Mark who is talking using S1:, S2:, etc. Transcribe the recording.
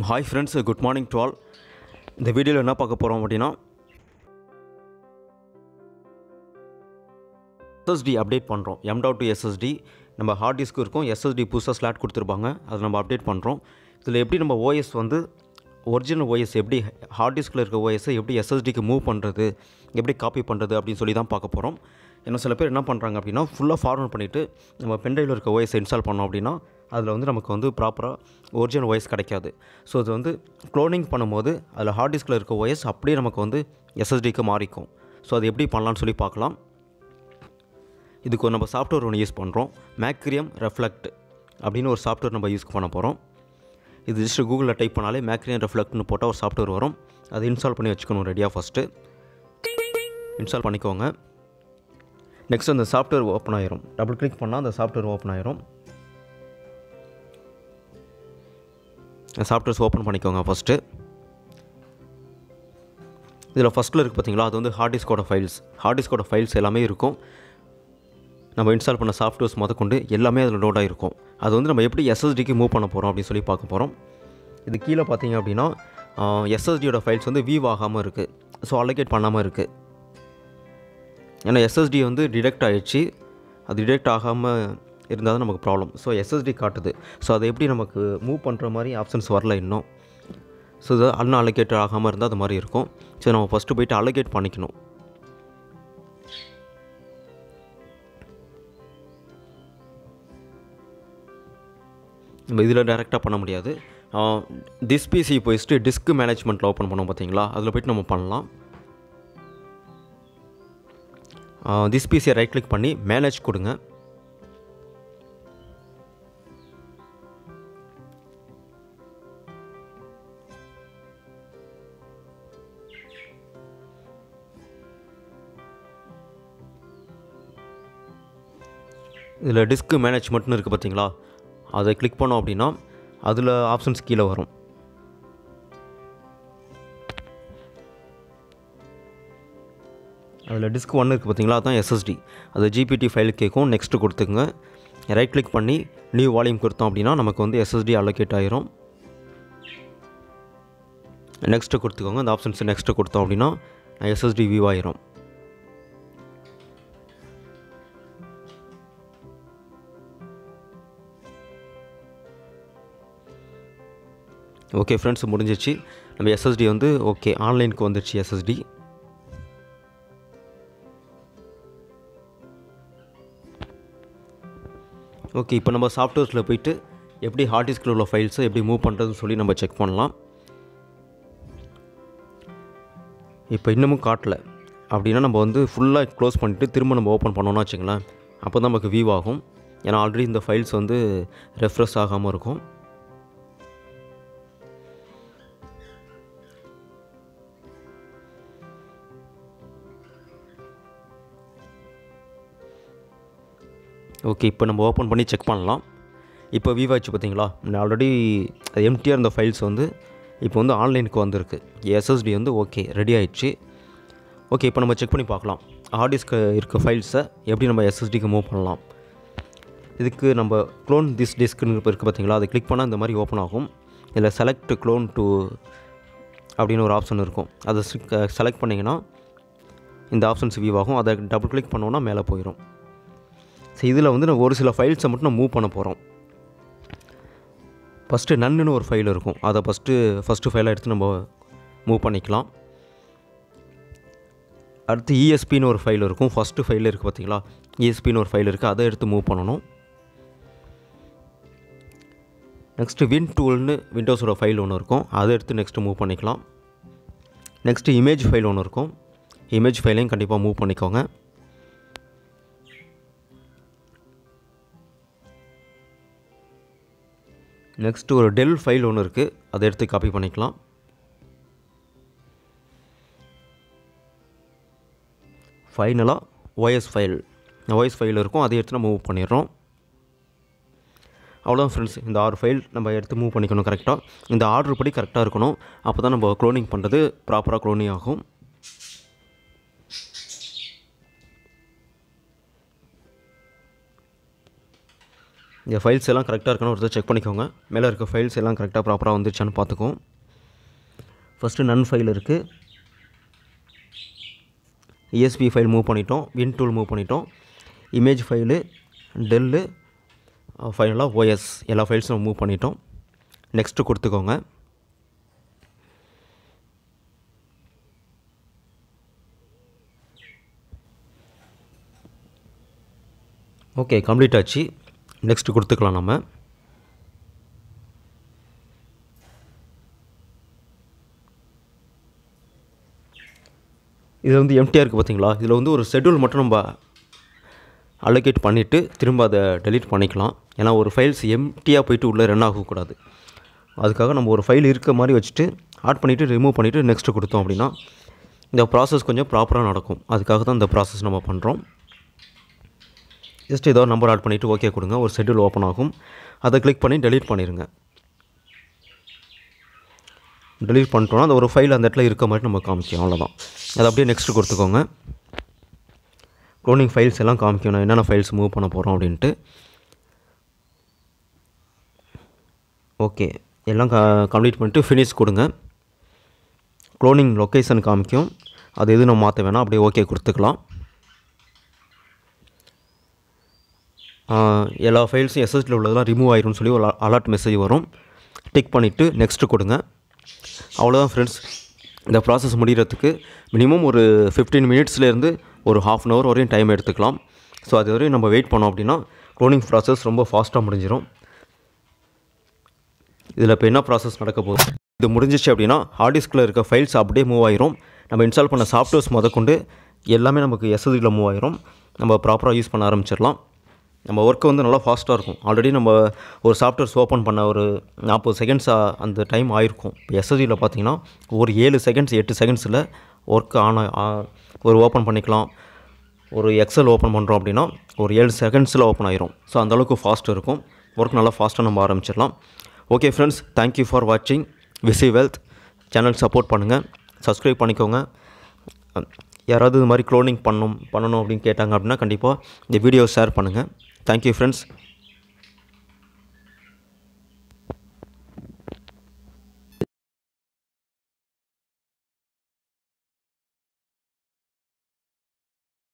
S1: Hi friends, good morning to all. இந்த வீடியோவில் என்ன பார்க்க போகிறோம் அப்படின்னா SSD அப்டேட் பண்ணுறோம். M.2 SSD நம்ம ஹார்ட் டிஸ்க்கு இருக்கும். SSD புதுசாக ஸ்லாட் கொடுத்துருப்பாங்க, அதை நம்ம அப்டேட் பண்ணுறோம். இதில் எப்படி நம்ம OS வந்து ஒரிஜினல் OS எப்படி ஹார்ட் டிஸ்கில் இருக்க OSஐ எப்படி SSDக்கு மூவ் பண்ணுறது, எப்படி காப்பி பண்ணுறது அப்படின்னு சொல்லி தான் பார்க்க போகிறோம். இன்னும் சில பேர் என்ன பண்ணுறாங்க அப்படின்னா ஃபுல்லாக ஃபார்வர்ட் பண்ணிவிட்டு நம்ம பென்ட்ரைவில் இருக்க OS இன்ஸ்டால் பண்ணோம் அப்படின்னா அதில் வந்து நமக்கு வந்து ப்ராப்பராக ஒரிஜினல் OS கிடைக்காது. ஸோ அது வந்து க்ளோனிங் பண்ணும்போது அதில் ஹார்ட் டிஸ்கில் இருக்க OS அப்படியே நமக்கு வந்து SSDக்கு மாறிக்கும். ஸோ அது எப்படி பண்ணலான்னு சொல்லி பார்க்கலாம். இதுக்கு நம்ம சாஃப்ட்வேர் ஒன்று யூஸ் பண்ணுறோம். மேக்ரியம் ரெஃப்ளெக்ட் அப்படின்னு ஒரு சாஃப்ட்வேர் நம்ம யூஸ் பண்ண போகிறோம். இது ஜஸ்ட் கூகுளில் டைப் பண்ணாலே மேக்ரியம் ரெஃப்ளெக்ட்னு போட்டால் ஒரு சாஃப்ட்வேர் வரும். அதை இன்ஸ்டால் பண்ணி வச்சுக்கணும் ரெடியாக. ஃபஸ்ட்டு இன்ஸ்டால் பண்ணிக்கோங்க. நெக்ஸ்ட் அந்த சாஃப்ட்வேர் ஓப்பன் ஆயிரும். டபுள் கிளிக் பண்ணால் அந்த சாஃப்ட்வேர் ஓப்பன் ஆயிரும். சாஃப்ட்வேர்ஸ் ஓப்பன் பண்ணிக்கோங்க. ஃபஸ்ட்டு இதில் ஃபஸ்ட்டில் இருக்குது பார்த்தீங்களா, அது வந்து ஹார்ட் டிஸ்கோட ஃபைல்ஸ் எல்லாமே இருக்கும். நம்ம இன்ஸ்டால் பண்ண சாஃப்ட்வேர்ஸ் முதற்கொண்டு எல்லாமே அதில் லோட் ஆகிருக்கும். அது வந்து நம்ம எப்படி SSDக்கு மூவ் பண்ண போகிறோம் அப்படின்னு சொல்லி பார்க்க போகிறோம். இது கீழே பார்த்தீங்க அப்படின்னா SSDயோட ஃபைல்ஸ் வந்து வியூ ஆகாமல் இருக்குது. ஸோ அலோகேட் பண்ணாமல் இருக்குது. ஏன்னா SSD வந்து டிடெக்ட் ஆகிடுச்சு. அது டிடெக்ட் ஆகாமல் இருந்தால் தான் நமக்கு ப்ராப்ளம். ஸோ SSD காட்டுது. ஸோ அதை எப்படி நமக்கு மூவ் பண்ணுற மாதிரி ஆப்ஷன்ஸ் வரல இன்னும். ஸோ இது அன்அலோகேட் ஆகாமல் இருந்தால் அது மாதிரி இருக்கும். ஸோ நம்ம ஃபஸ்ட்டு போய்ட்டு அலோகேட் பண்ணிக்கணும். நம்ம இதில் டைரெக்டாக பண்ண முடியாது. திஸ் பிசி போயிட்டு டிஸ்க் மேனேஜ்மெண்ட்டில் ஓப்பன் பண்ணோம் பார்த்தீங்களா, அதில் போய்ட்டு நம்ம பண்ணலாம். திஸ் பிசியை ரைட் கிளிக் பண்ணி மேனேஜ் கொடுங்க. இதில் டிஸ்க் மேனேஜ்மெண்ட்னு இருக்குது பார்த்தீங்களா, அதை கிளிக் பண்ணோம் அப்படின்னா அதில் ஆப்ஷன்ஸ் கீழே வரும். அதில் டிஸ்க் 1 இருக்குது பார்த்தீங்களா, அதுதான் SSD. அது GPT ஃபைல் கேட்கும். நெக்ஸ்ட்டு கொடுத்துக்குங்க. ரைட் கிளிக் பண்ணி நியூ வால்யூம் கொடுத்தோம் அப்படின்னா நமக்கு வந்து SSD அலோகேட் ஆகிரும். நெக்ஸ்ட்டு கொடுத்துக்கோங்க. அந்த ஆப்ஷன்ஸ் நெக்ஸ்ட்டு கொடுத்தோம் அப்படின்னா SSD வியூ ஆகிரும். ஓகே ஃப்ரெண்ட்ஸ், முடிஞ்சிச்சு. நம்ம SSD வந்து ஓகே ஆன்லைனுக்கு வந்துடுச்சு SSD. ஓகே, இப்போ நம்ம சாஃப்ட்வேர்ஸில் போய்ட்டு எப்படி ஹார்ட் டிஸ்கில் உள்ள ஃபைல்ஸை எப்படி மூவ் பண்ணுறதுன்னு சொல்லி நம்ம செக் பண்ணலாம். இப்போ இன்னமும் காட்டல அப்படின்னா நம்ம வந்து ஃபுல்லாக க்ளோஸ் பண்ணிவிட்டு திரும்ப நம்ம ஓப்பன் பண்ணோன்னா வச்சுங்களேன், அப்போ தான் நமக்கு வியூ ஆகும். ஏன்னா ஆல்ரெடி இந்த ஃபைல்ஸ் வந்து ரெஃப்ரெஷ் ஆகாமல் இருக்கும். ஓகே, இப்போ நம்ம ஓப்பன் பண்ணி செக் பண்ணலாம். இப்போ வியூ ஆச்சு பார்த்தீங்களா, ஆல்ரெடி எம்டியாக இருந்த ஃபைல்ஸ் வந்து இப்போ வந்து ஆன்லைனுக்கு வந்திருக்கு. SSD வந்து ஓகே ரெடி ஆகிடுச்சு. ஓகே, இப்போ நம்ம செக் பண்ணி பார்க்கலாம் ஹார்ட் டிஸ்க்கு இருக்க ஃபைல்ஸை எப்படி நம்ம SSDக்கு மூவ் பண்ணலாம். இதுக்கு நம்ம க்ளோன் திஸ் டிஸ்க்குன்னு இருக்குது பார்த்தீங்களா, அதை கிளிக் பண்ணால் இந்த மாதிரி ஓப்பன் ஆகும். இதில் செலக்ட் க்ளோன் டு அப்படின்னு ஒரு ஆப்ஷன் இருக்கும். அதை செலக்ட் பண்ணிங்கன்னா இந்த ஆப்ஷன்ஸ் வியூ ஆகும். அதை டபுள் கிளிக் பண்ணோன்னா மேலே போயிடும். ஸோ இதில் வந்து நம்ம ஒரு சில ஃபைல்ஸை மட்டும் நம்ம மூவ் பண்ண போகிறோம். ஃபஸ்ட்டு நன்னுன்னு ஒரு ஃபைல் இருக்கும். அதை ஃபஸ்ட்டு ஃபைலாக எடுத்து நம்ம மூவ் பண்ணிக்கலாம். அடுத்து ESPன்னு ஒரு ஃபைல் இருக்கும். ஃபஸ்ட்டு ஃபைல் இருக்குது பார்த்தீங்களா, ESPன்னு ஒரு ஃபைல் இருக்குது. அதை எடுத்து மூவ் பண்ணணும். நெக்ஸ்ட்டு வின் டூல்னு விண்டோஸோட ஃபைல் ஒன்று இருக்கும். அதை எடுத்து நெக்ஸ்ட்டு மூவ் பண்ணிக்கலாம். நெக்ஸ்ட்டு இமேஜ் ஃபைல் ஒன்று இருக்கும். இமேஜ் ஃபைலையும் கண்டிப்பாக மூவ் பண்ணிக்கோங்க. நெக்ஸ்ட்டு ஒரு டெல் ஃபைல் ஒன்று இருக்குது. அதை எடுத்து காப்பி பண்ணிக்கலாம். ஃபைனலாக OS ஃபைல் இருக்கும். அதை எடுத்து நம்ம மூவ் பண்ணிடுறோம். அவ்வளோதான் ஃப்ரெண்ட்ஸ். இந்த 6 ஃபைல் நம்ம எடுத்து மூவ் பண்ணிக்கணும் கரெக்டாக. இந்த ஆர்டர் படி கரெக்டாக இருக்கணும். அப்போ தான் நம்ம க்ளோனிங் பண்ணுறது ப்ராப்பராக க்ளோனிங் ஆகும். இந்த ஃபைல்ஸ் எல்லாம் கரெக்டாக இருக்கான்னு ஒருத்தர் செக் பண்ணிக்கோங்க. மேலே இருக்க ஃபைல்ஸ் எல்லாம் கரெக்டாக ப்ராப்பராக வந்துருச்சான்னு பார்த்துக்கோம். ஃபஸ்ட்டு நன் ஃபைல் இருக்குது. ESP ஃபைல் மூவ் பண்ணிட்டோம். வின் டூல் மூவ் பண்ணிட்டோம். இமேஜ் ஃபைலு, டெல்லு, ஃபைனலாக OS எல்லா ஃபைல்ஸும் மூவ் பண்ணிட்டோம். நெக்ஸ்ட்டு கொடுத்துக்கோங்க. ஓகே, கம்ப்ளீட் ஆச்சு. நெக்ஸ்ட்டு கொடுத்துக்கலாம் நம்ம. இது வந்து எம்டிஆர் இருக்குது பார்த்தீங்களா, இதில் வந்து ஒரு ஷெட்யூல் மட்டும் நம்ம அலோகேட் பண்ணிவிட்டு திரும்ப அதை டெலீட் பண்ணிக்கலாம். ஏன்னா ஒரு ஃபைல்ஸ் எம்டியாக போயிட்டு உள்ளே ரன் ஆகக்கூடாது. அதுக்காக நம்ம ஒரு ஃபைல் இருக்க மாதிரி வச்சுட்டு ஆட் பண்ணிவிட்டு ரிமூவ் பண்ணிவிட்டு நெக்ஸ்ட்டு கொடுத்தோம் அப்படின்னா இந்த ப்ராசஸ் கொஞ்சம் ப்ராப்பராக நடக்கும். அதுக்காக தான் இந்த ப்ராசஸ் நம்ம பண்ணுறோம். ஜஸ்ட் ஏதோ நம்பர் ஆட் பண்ணிவிட்டு ஓகே கொடுங்க. ஒரு ஷெட்யூல் ஓப்பன் ஆகும். அதை கிளிக் பண்ணி டெலீட் பண்ணிடுங்க. டெலீட் பண்ணிட்டோன்னா அந்த ஒரு ஃபைல் அந்த இடத்துல இருக்க மாதிரி நம்ம காமிக்கும். அவ்வளோதான். அதை அப்படியே நெக்ஸ்ட்டு கொடுத்துக்கோங்க. க்ளோனிங் ஃபைல்ஸ் எல்லாம் காமிக்கணும், என்னென்ன ஃபைல்ஸ் மூவ் பண்ண போகிறோம் அப்படின்ட்டு. ஓகே, எல்லாம் கம்ப்ளீட் பண்ணிவிட்டு ஃபினிஷ் கொடுங்க. க்ளோனிங் லொக்கேஷன் காமிக்கும். அது எதுவும் நம்ம மாற்ற வேணாம், அப்படியே ஓகே கொடுத்துக்கலாம். எல்லா ஃபைல்ஸும் SSDயில் உள்ளதெல்லாம் ரிமூவ் ஆயிரும்னு சொல்லி ஒரு அலர்ட் மெசேஜ் வரும். டிக் பண்ணிவிட்டு நெக்ஸ்ட்டு கொடுங்க. அவ்வளோதான் ஃப்ரெண்ட்ஸ். இந்த ப்ராசஸ் முடிகிறதுக்கு மினிமம் ஒரு 15 மினிட்ஸ்லேருந்து ஒரு ½ அன் ஹவர் வரையும் டைம் எடுத்துக்கலாம். ஸோ அது வரையும் நம்ம வெயிட் பண்ணோம் அப்படின்னா க்ளோனிங் ப்ராசஸ் ரொம்ப ஃபாஸ்ட்டாக முடிஞ்சிடும். இதில் இப்போ என்ன ப்ராசஸ் நடக்க போகுது, இது முடிஞ்சிச்சு அப்படின்னா ஹார்ட் டிஸ்கில் இருக்க ஃபைல்ஸ் அப்படியே மூவ் ஆயிரும். நம்ம இன்ஸ்டால் பண்ண சாஃப்ட்வேர்ஸ் முதற்கொண்டு எல்லாமே நமக்கு SSDயில் மூவ் ஆயிரும். நம்ம ப்ராப்பராக யூஸ் பண்ண ஆரம்பிச்சிடலாம். நம்ம ஒர்க்கு வந்து நல்லா ஃபாஸ்ட்டாக இருக்கும். ஆல்ரெடி நம்ம ஒரு சாஃப்ட்வேர்ஸ் ஓப்பன் பண்ண ஒரு 40 செகண்ட்ஸ் அந்த டைம் ஆயிருக்கும். இப்போ SSDயில் பார்த்தீங்கன்னா ஒரு 7 செகண்ட்ஸ் 8 செகண்ட்ஸில் ஒர்க் ஒரு ஓப்பன் பண்ணிக்கலாம். ஒரு எக்ஸல் ஓப்பன் பண்ணுறோம் அப்படின்னா ஒரு 7 செகண்ட்ஸில் ஓப்பன் ஆயிரும். ஸோ அந்தளவுக்கு ஃபாஸ்ட் இருக்கும். ஒர்க் நல்லா ஃபாஸ்ட்டாக நம்ம ஆரம்பிச்சிடலாம். ஓகே ஃப்ரெண்ட்ஸ், தேங்க்யூ ஃபார் வாட்சிங். Wish you wealth. Channel support பண்ணுங்கள், சப்ஸ்கிரைப் பண்ணிக்கோங்க. யாராவது இது மாதிரி க்ளோனிங் பண்ணணும் அப்படின்னு கேட்டாங்க அப்படின்னா கண்டிப்பாக இந்த வீடியோவை ஷேர் பண்ணுங்கள். Thank you friends.